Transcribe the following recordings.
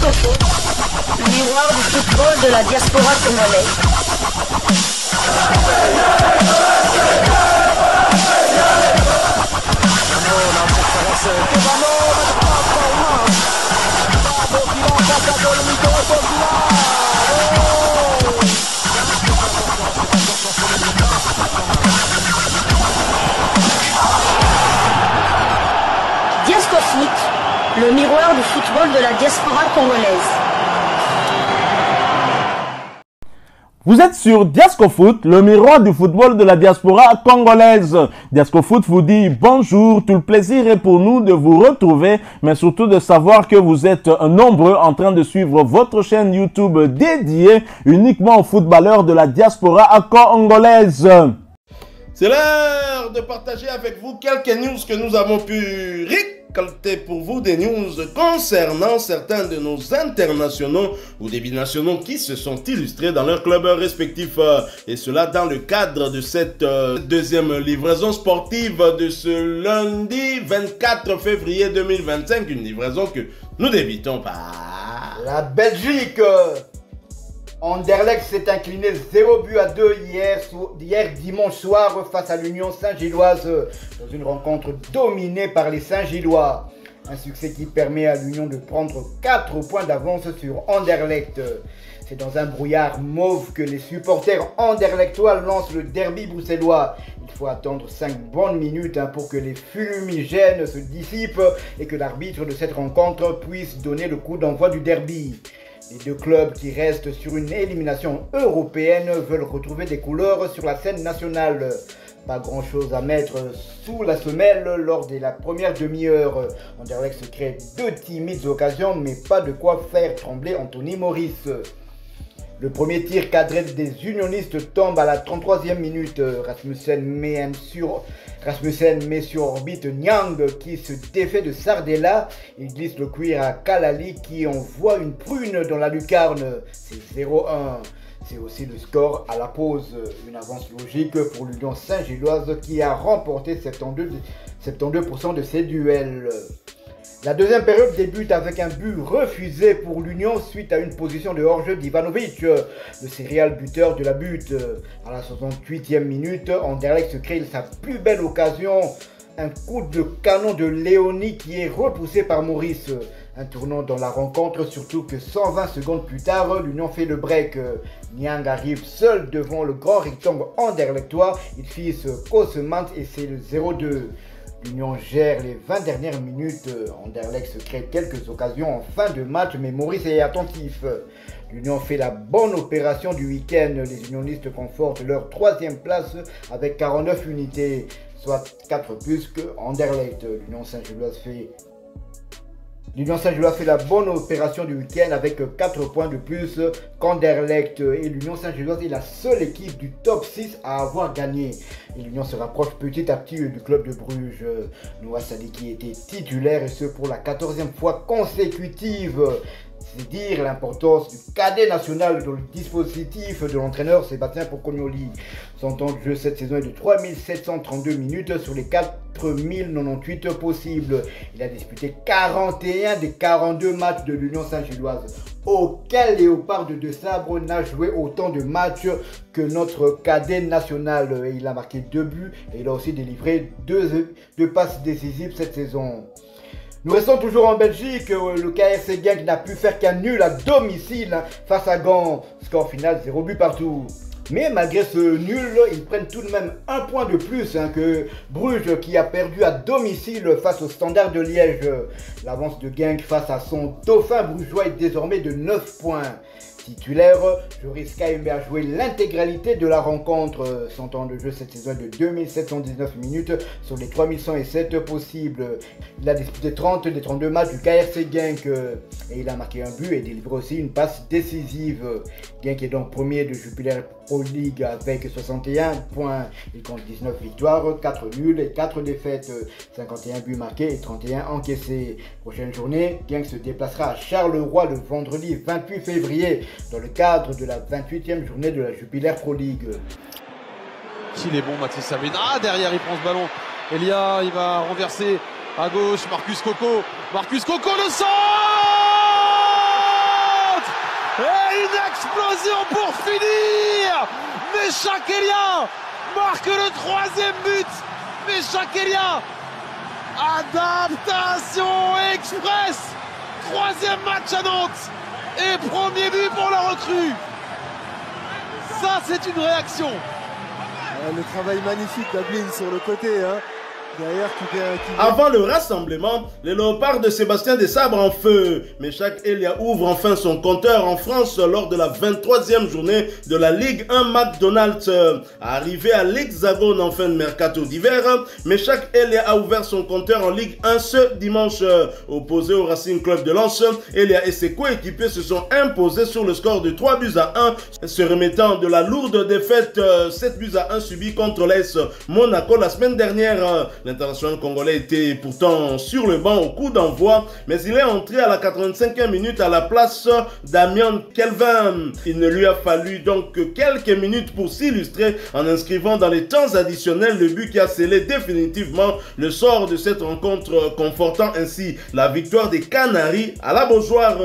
Disco Foot, le miroir du football de la diaspora congolaise. Disco Foot, le miroir du football de la diaspora congolaise. Vous êtes sur Diasco Foot, le miroir du football de la diaspora congolaise. Diasco Foot vous dit bonjour, tout le plaisir est pour nous de vous retrouver, mais surtout de savoir que vous êtes nombreux en train de suivre votre chaîne YouTube dédiée uniquement aux footballeurs de la diaspora congolaise. C'est l'heure de partager avec vous quelques news que nous avons pu récolter pour vous, des news concernant certains de nos internationaux ou des binationaux qui se sont illustrés dans leurs clubs respectifs, et cela dans le cadre de cette deuxième livraison sportive de ce lundi 24 février 2025, une livraison que nous débutons par la Belgique. Anderlecht s'est incliné 0-2 hier dimanche soir face à l'Union Saint-Gilloise dans une rencontre dominée par les Saint-Gillois. Un succès qui permet à l'Union de prendre 4 points d'avance sur Anderlecht. C'est dans un brouillard mauve que les supporters anderlechtois lancent le derby bruxellois. Il faut attendre 5 bonnes minutes pour que les fumigènes se dissipent et que l'arbitre de cette rencontre puisse donner le coup d'envoi du derby. Les deux clubs qui restent sur une élimination européenne veulent retrouver des couleurs sur la scène nationale. Pas grand chose à mettre sous la semelle lors de la première demi-heure. Anderlecht se crée 2 timides occasions, mais pas de quoi faire trembler Anthony Maurice. Le premier tir cadré des unionistes tombe à la 33e minute. Rasmussen met sur orbite Nyang qui se défait de Sardella. Il glisse le cuir à Kalali qui envoie une prune dans la lucarne. C'est 0-1. C'est aussi le score à la pause. Une avance logique pour l'Union Saint-Gilloise qui a remporté 72% de ses duels. La deuxième période débute avec un but refusé pour l'Union suite à une position de hors-jeu d'Ivanovic, le serial buteur de la butte. À la 68e minute, Anderlecht se crée sa plus belle occasion. Un coup de canon de Léoni qui est repoussé par Maurice. Un tournant dans la rencontre, surtout que 120 secondes plus tard, l'Union fait le break. Niang arrive seul devant le grand rectangle anderlechtois. Il fixe Kosemans et c'est le 0-2. L'Union gère les 20 dernières minutes. Anderlecht se crée quelques occasions en fin de match, mais Maurice est attentif. L'Union fait la bonne opération du week-end. Les unionistes confortent leur 3e place avec 49 unités, soit 4 plus que Anderlecht. L'Union Saint-Gilloise fait la bonne opération du week-end avec 4 points de plus qu'Anderlecht. Et l'Union Saint-Gilloise est la seule équipe du top 6 à avoir gagné. Et l'Union se rapproche petit à petit du club de Bruges. Noah Sadiki était titulaire et ce pour la 14e fois consécutive. C'est dire l'importance du cadet national dans le dispositif de l'entraîneur Sébastien Pocognoli. Son temps de jeu cette saison est de 3732 minutes sur les 4098 possibles. Il a disputé 41 des 42 matchs de l'Union Saint-Gilloise. Aucun léopard de deux sabres n'a joué autant de matchs que notre cadet national. Il a marqué 2 buts et il a aussi délivré 2 passes décisives cette saison. Nous restons toujours en Belgique, le KRC Genk n'a pu faire qu'un nul à domicile face à Gand. Score final 0 but partout. Mais malgré ce nul, ils prennent tout de même un point de plus que Bruges qui a perdu à domicile face au Standard de Liège. L'avance de Genk face à son dauphin brugeois est désormais de 9 points. Titulaire, Joris Kaimbe a joué l'intégralité de la rencontre. Son temps de jeu cette saison est de 2719 minutes sur les 3107 possibles. Il a disputé 30 des 32 matchs du KRC Genk et il a marqué un but et délivré aussi une passe décisive. Genk est donc premier de Jupiler Pro League avec 61 points. Il compte 19 victoires, 4 nuls et 4 défaites, 51 buts marqués et 31 encaissés. Prochaine journée, Genk se déplacera à Charleroi le vendredi 28 février dans le cadre de la 28e journée de la Jupiler Pro League. Il est bon, Mathis Sabine. Ah, derrière, il prend ce ballon. Elia, il va renverser à gauche. Marcus Coco. Marcus Coco, le centre! Et une explosion pour finir. Meshak Elia marque le 3e but. Meshak Elia, adaptation express. 3e match à Nantes et 1er but pour la recrue. Ça, c'est une réaction. Le travail magnifique d'Ablin sur le côté, hein. Derrière, Avant le rassemblement, les léopards de Sébastien Desabre en feu. Meshak Elia ouvre enfin son compteur en France lors de la 23e journée de la Ligue 1 McDonald's. Arrivé à l'Hexagone en fin de mercato d'hiver, Meshak Elia a ouvert son compteur en Ligue 1 ce dimanche. Opposé au Racing Club de Lens, Elia et ses coéquipiers se sont imposés sur le score de 3-1, se remettant de la lourde défaite 7-1 subie contre l'AS Monaco la semaine dernière. L'international congolais était pourtant sur le banc au coup d'envoi, mais il est entré à la 85e minute à la place d'Amian Kelvin. Il ne lui a fallu donc que quelques minutes pour s'illustrer en inscrivant dans les temps additionnels le but qui a scellé définitivement le sort de cette rencontre, confortant ainsi la victoire des Canaries à la Beaujoire.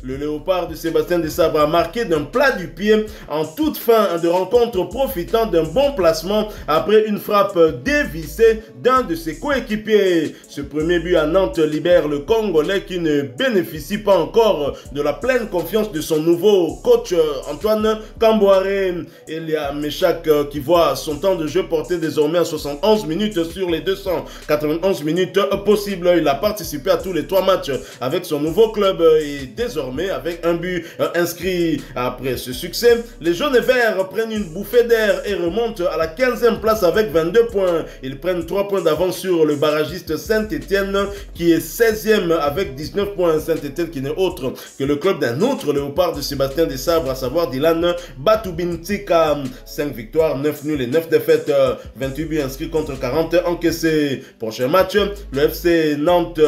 Le léopard de Sébastien Desabre a marqué d'un plat du pied en toute fin de rencontre, profitant d'un bon placement après une frappe dévissée d'un de ses coéquipiers. Ce premier but à Nantes libère le Congolais qui ne bénéficie pas encore de la pleine confiance de son nouveau coach Antoine Camboire. Il y a Meshak qui voit son temps de jeu porté désormais à 71 minutes sur les 291 minutes possibles. Il a participé à tous les 3 matchs avec son nouveau club et désormais avec un but inscrit. Après ce succès, les jaunes et verts prennent une bouffée d'air et remontent à la 15e place avec 22 points. Ils prennent 3 points d'avance sur le barragiste Saint-Etienne qui est 16e avec 19 points. Saint-Etienne qui n'est autre que le club d'un autre léopard de Sébastien Desabre, à savoir Dylan Batubintika. 5 victoires, 9 nuls et 9 défaites, 28 buts inscrits contre 40 encaissés. Prochain match, le FC Nantes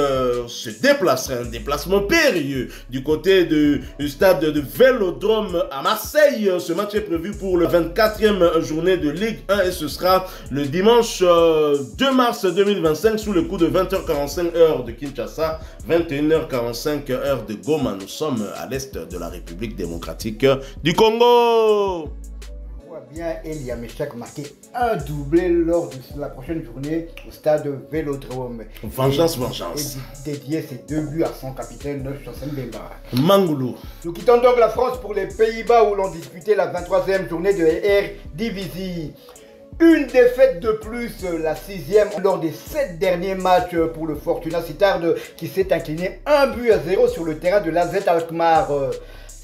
se déplacera, un déplacement périlleux du côté du stade de Vélodrome à Marseille. Ce match est prévu pour le 24e journée de Ligue 1 et ce sera le dimanche 2 mars 2025 sous le coup de 20h45 heure de Kinshasa, 21h45 heure de Goma. Nous sommes à l'est de la République démocratique du Congo. On voit bien Elia Meshak marquer un doublé lors de la prochaine journée au stade Vélodrome. Vengeance, vengeance. Et dédier ses 2 buts à son capitaine Chancel Bemba. Mangoulou. Nous quittons donc la France pour les Pays-Bas où l'on disputait la 23e journée de Eredivisie. Une défaite de plus, la 6e lors des 7 derniers matchs pour le Fortuna Sittard qui s'est incliné 1-0 sur le terrain de l'AZ Alkmaar.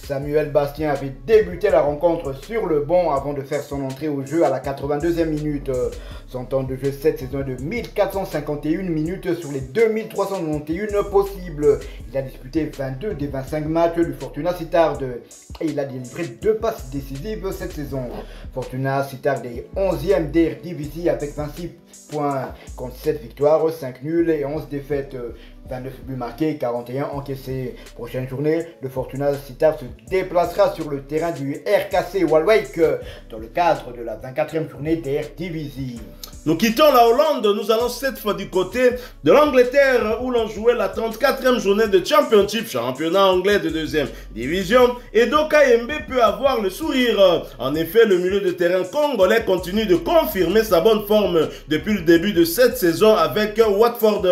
Samuel Bastien avait débuté la rencontre sur le banc avant de faire son entrée au jeu à la 82e minute. Son temps de jeu cette saison est de 1451 minutes sur les 2391 possibles. Il a disputé 22 des 25 matchs du Fortuna Sittard et il a délivré 2 passes décisives cette saison. Fortuna Sittard est 11e d'Eredivisie avec 26 points contre 7 victoires, 5 nuls et 11 défaites. 29 buts marqués, 41 encaissés. Prochaine journée, le Fortuna Sittard se déplacera sur le terrain du RKC Waalwijk dans le cadre de la 24e journée d'Eredivisie. Nous quittons la Hollande, nous allons cette fois du côté de l'Angleterre où l'on jouait la 34e journée de Championship, championnat anglais de 2e division. Edoka Mbe peut avoir le sourire. En effet, le milieu de terrain congolais continue de confirmer sa bonne forme depuis le début de cette saison avec Watford.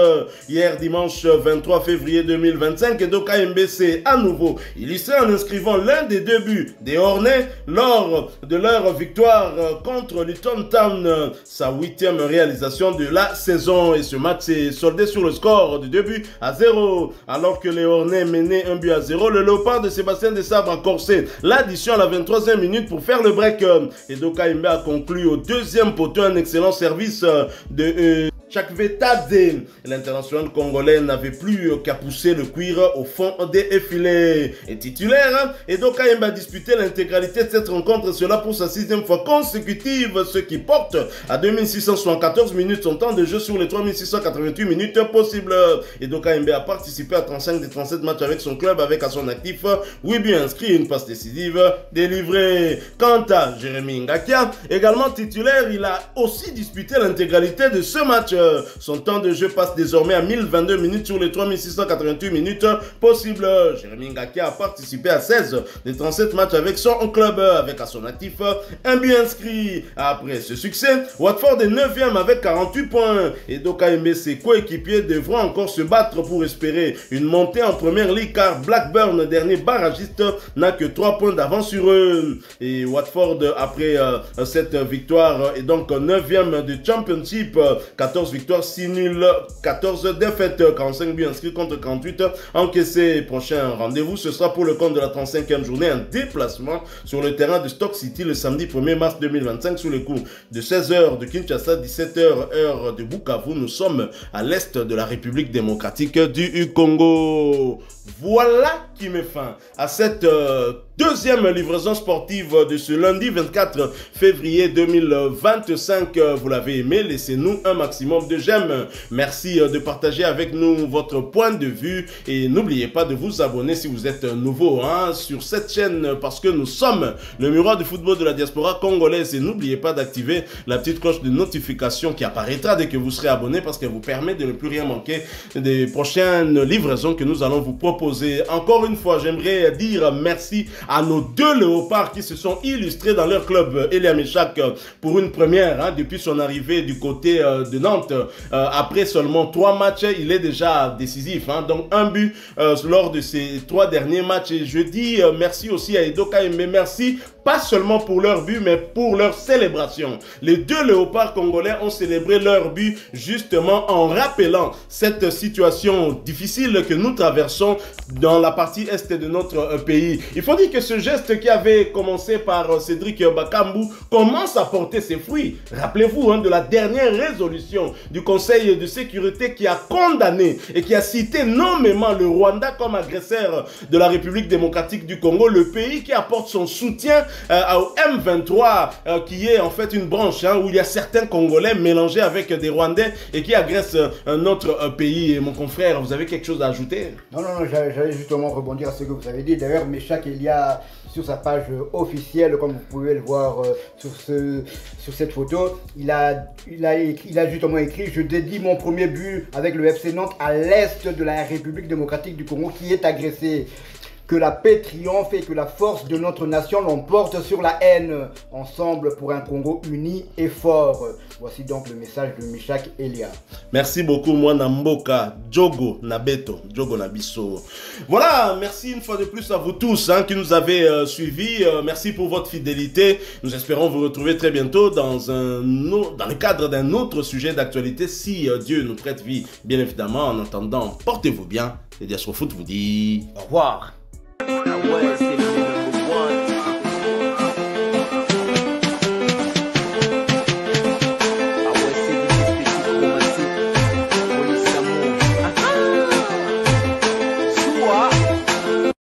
Hier dimanche 23 février 2025, Edoka Mbe s'est à nouveau illustré en inscrivant l'un des 2 buts des Hornets lors de leur victoire contre Luton Town, sa 8e réalisation de la saison, et ce match s'est soldé sur le score de 2-0. Alors que les Hornets menaient 1-0, le léopard de Sébastien Desabre a corsé l'addition à la 23e minute pour faire le break. Edoka Mbe a conclu au 2e poteau un excellent service de Chakvetadze. L'international congolais n'avait plus qu'à pousser le cuir au fond des filets. Et titulaire, Edoka Mbe a disputé l'intégralité de cette rencontre, cela pour sa 6e fois consécutive, ce qui porte à 2674 minutes son temps de jeu sur les 3688 minutes possibles. Edoka Mbe a participé à 35 des 37 matchs avec son club avec à son actif 8 buts inscrits et une passe décisive délivrée. Quant à Jérémy Ngakia, également titulaire, il a aussi disputé l'intégralité de ce match. Son temps de jeu passe désormais à 1022 minutes sur les 3688 minutes possibles. Jérémy Ngakia a participé à 16 des 37 matchs avec son club, avec à son actif un but inscrit. Après ce succès, Watford est 9e avec 48 points. Et Dokaembe et ses coéquipiers devront encore se battre pour espérer une montée en première ligue, car Blackburn, dernier barragiste, n'a que 3 points d'avance sur eux. Et Watford, après cette victoire, est donc 9e de Championship, 14 victoires, 6 nuls, 14 défaites, 45 buts inscrits contre 48 encaissés. Prochain rendez-vous, ce sera pour le compte de la 35e journée, un déplacement sur le terrain de Stoke City le samedi 1er mars 2025 sous les coups de 16h de Kinshasa, 17h heure de Bukavu. Nous sommes à l'est de la République démocratique du Congo. Voilà qui met fin à cette deuxième livraison sportive de ce lundi 24 février 2025. Vous l'avez aimé, laissez-nous un maximum de j'aime. Merci de partager avec nous votre point de vue et n'oubliez pas de vous abonner si vous êtes nouveau sur cette chaîne, parce que nous sommes le miroir du football de la diaspora congolaise, et n'oubliez pas d'activer la petite cloche de notification qui apparaîtra dès que vous serez abonné, parce qu'elle vous permet de ne plus rien manquer des prochaines livraisons que nous allons vous proposer. Encore une fois, j'aimerais dire merci à nos 2 léopards qui se sont illustrés dans leur club, Elia Meshak, pour une première depuis son arrivée du côté de Nantes. Après seulement 3 matchs, il est déjà décisif, donc un but lors de ces 3 derniers matchs. Et je dis merci aussi à Edo Kaembe, merci pas seulement pour leur but, mais pour leur célébration. Les 2 léopards congolais ont célébré leur but justement en rappelant cette situation difficile que nous traversons dans la partie est de notre pays. Il faut dire que ce geste qui avait commencé par Cédric Bakambu commence à porter ses fruits. Rappelez-vous de la dernière résolution du Conseil de sécurité qui a condamné et qui a cité nommément le Rwanda comme agresseur de la République démocratique du Congo, le pays qui apporte son soutien au M23, qui est en fait une branche où il y a certains Congolais mélangés avec des Rwandais et qui agressent notre pays. Et mon confrère, vous avez quelque chose à ajouter? Non, j'allais justement rebondir à ce que vous avez dit. D'ailleurs, Meshak Elia, sur sa page officielle, comme vous pouvez le voir sur cette photo, il a justement écrit: je dédie mon premier but avec le FC Nantes à l'est de la République démocratique du Congo qui est agressée. Que la paix triomphe et que la force de notre nation l'emporte sur la haine. Ensemble pour un Congo uni et fort. Voici donc le message de Meshak Elia. Merci beaucoup, moi Namboka, Djogo Nabeto, Djogo Nabiso. Voilà, merci une fois de plus à vous tous qui nous avez suivis. Merci pour votre fidélité. Nous espérons vous retrouver très bientôt dans le cadre d'un autre sujet d'actualité, si Dieu nous prête vie, bien évidemment. En attendant, portez-vous bien. Et Diaspora Foot vous dit au revoir.